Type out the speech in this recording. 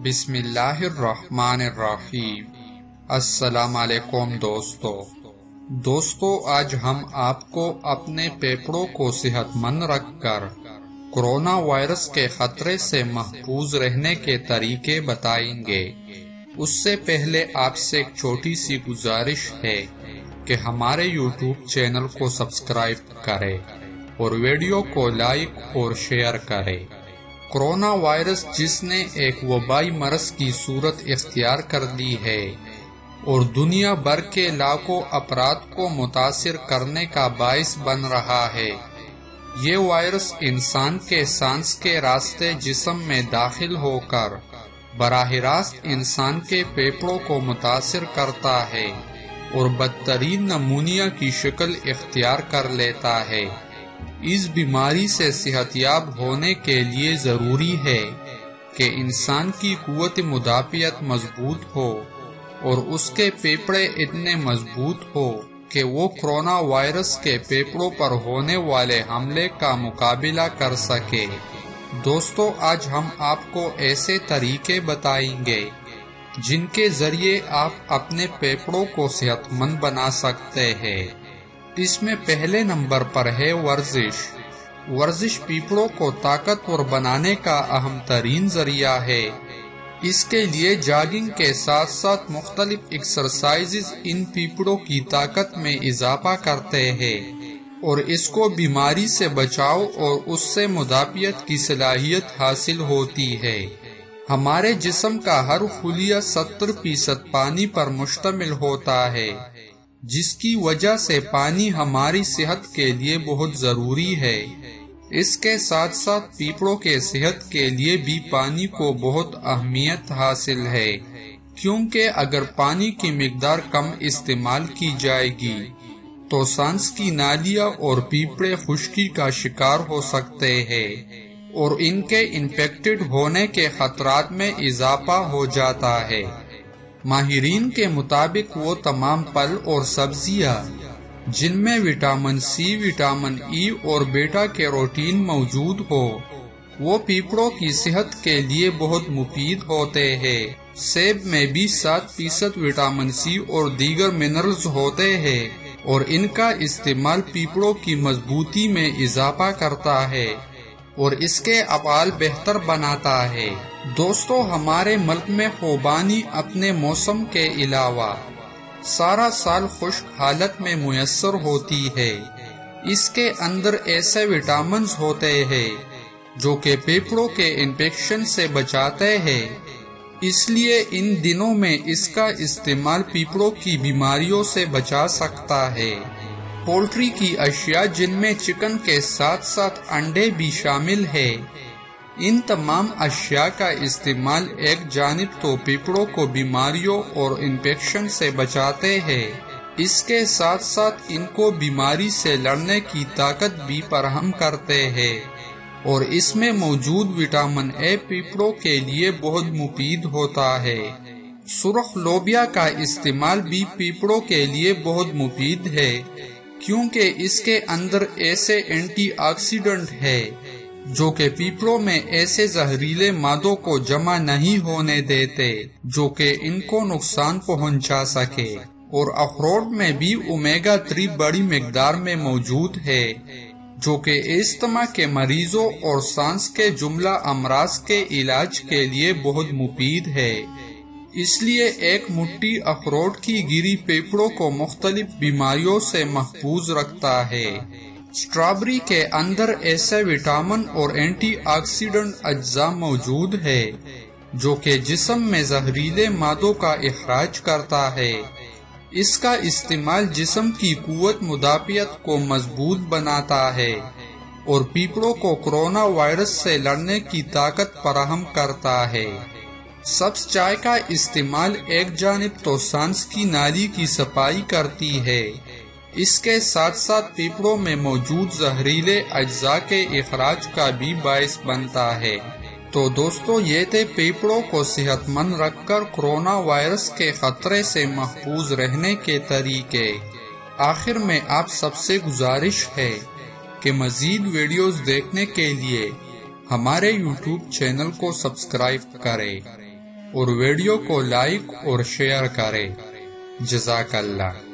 بسم اللہ الرحمن الرحیم۔ السلام علیکم دوستو، آج ہم آپ کو اپنے پھیپھڑوں کو صحت مند رکھ کر کرونا وائرس کے خطرے سے محفوظ رہنے کے طریقے بتائیں گے۔ اس سے پہلے آپ سے ایک چھوٹی سی گزارش ہے کہ ہمارے یوٹیوب چینل کو سبسکرائب کریں اور ویڈیو کو لائک اور شیئر کریں۔ کرونا وائرس جس نے ایک وبائی مرض کی صورت اختیار کر لی ہے اور دنیا بھر کے لاکھوں افراد کو متاثر کرنے کا باعث بن رہا ہے، یہ وائرس انسان کے سانس کے راستے جسم میں داخل ہو کر براہ راست انسان کے پھیپھڑوں کو متاثر کرتا ہے اور بدترین نمونیا کی شکل اختیار کر لیتا ہے۔ اس بیماری سے صحت یاب ہونے کے لیے ضروری ہے کہ انسان کی قوت مدافعت مضبوط ہو اور اس کے پھیپھڑے اتنے مضبوط ہو کہ وہ کرونا وائرس کے پھیپھڑوں پر ہونے والے حملے کا مقابلہ کر سکے۔ دوستو، آج ہم آپ کو ایسے طریقے بتائیں گے جن کے ذریعے آپ اپنے پھیپھڑوں کو صحت مند بنا سکتے ہیں۔ اس میں پہلے نمبر پر ہے ورزش پھیپھڑوں کو طاقتور بنانے کا اہم ترین ذریعہ ہے۔ اس کے لیے جاگنگ کے ساتھ ساتھ مختلف ایکسرسائزز ان پھیپھڑوں کی طاقت میں اضافہ کرتے ہیں اور اس کو بیماری سے بچاؤ اور اس سے مدافعت کی صلاحیت حاصل ہوتی ہے۔ ہمارے جسم کا ہر خلیہ 70% پانی پر مشتمل ہوتا ہے، جس کی وجہ سے پانی ہماری صحت کے لیے بہت ضروری ہے۔ اس کے ساتھ ساتھ پھیپھڑوں کے صحت کے لیے بھی پانی کو بہت اہمیت حاصل ہے، کیونکہ اگر پانی کی مقدار کم استعمال کی جائے گی تو سانس کی نالیاں اور پھیپھڑے خشکی کا شکار ہو سکتے ہیں اور ان کے انفیکٹڈ ہونے کے خطرات میں اضافہ ہو جاتا ہے۔ ماہرین کے مطابق وہ تمام پھل اور سبزیاں جن میں وٹامن سی، وٹامن ای اور بیٹا کیروٹین موجود ہو، وہ پھیپھڑوں کی صحت کے لیے بہت مفید ہوتے ہیں۔ سیب میں بھی 7% وٹامن سی اور دیگر منرلز ہوتے ہیں اور ان کا استعمال پھیپھڑوں کی مضبوطی میں اضافہ کرتا ہے اور اس کے افعال بہتر بناتا ہے۔ دوستو، ہمارے ملک میں خوبانی اپنے موسم کے علاوہ سارا سال خشک حالت میں میسر ہوتی ہے۔ اس کے اندر ایسے وٹامنز ہوتے ہیں جو کہ پھیپھڑوں کے انفیکشن سے بچاتے ہیں، اس لیے ان دنوں میں اس کا استعمال پھیپھڑوں کی بیماریوں سے بچا سکتا ہے۔ پولٹری کی اشیاء جن میں چکن کے ساتھ ساتھ انڈے بھی شامل ہے، ان تمام اشیاء کا استعمال ایک جانب تو پھیپھڑوں کو بیماریوں اور انفیکشن سے بچاتے ہیں، اس کے ساتھ ساتھ ان کو بیماری سے لڑنے کی طاقت بھی فراہم کرتے ہیں اور اس میں موجود وٹامن اے پھیپھڑوں کے لیے بہت مفید ہوتا ہے۔ سرخ لوبیا کا استعمال بھی پھیپھڑوں کے لیے بہت مفید ہے، کیونکہ اس کے اندر ایسے اینٹی آکسیڈنٹ ہے جو کہ پھیپھڑوں میں ایسے زہریلے مادوں کو جمع نہیں ہونے دیتے جو کہ ان کو نقصان پہنچا سکے۔ اور اخروٹ میں بھی اومیگا 3 بڑی مقدار میں موجود ہے جو کہ استما کے مریضوں اور سانس کے جملہ امراض کے علاج کے لیے بہت مفید ہے۔ اس لیے ایک مٹھی اخروٹ کی گری پھیپھڑوں کو مختلف بیماریوں سے محفوظ رکھتا ہے۔ اسٹرابری کے اندر ایسے وٹامن اور اینٹی آکسیڈنٹ اجزاء موجود ہے جو کہ جسم میں زہریلے مادوں کا اخراج کرتا ہے۔ اس کا استعمال جسم کی قوت مدافعت کو مضبوط بناتا ہے اور پھیپھڑوں کو کرونا وائرس سے لڑنے کی طاقت فراہم کرتا ہے۔ سبز چائے کا استعمال ایک جانب تو سانس کی نالی کی صفائی کرتی ہے، اس کے ساتھ ساتھ پھیپھڑوں میں موجود زہریلے اجزاء کے اخراج کا بھی باعث بنتا ہے۔ تو دوستو، یہ تھے پھیپھڑوں کو صحت مند رکھ کر کرونا وائرس کے خطرے سے محفوظ رہنے کے طریقے۔ آخر میں آپ سب سے گزارش ہے کہ مزید ویڈیوز دیکھنے کے لیے ہمارے YouTube چینل کو سبسکرائب کرے اور ویڈیو کو لائک اور شیئر کرے۔ جزاک اللہ۔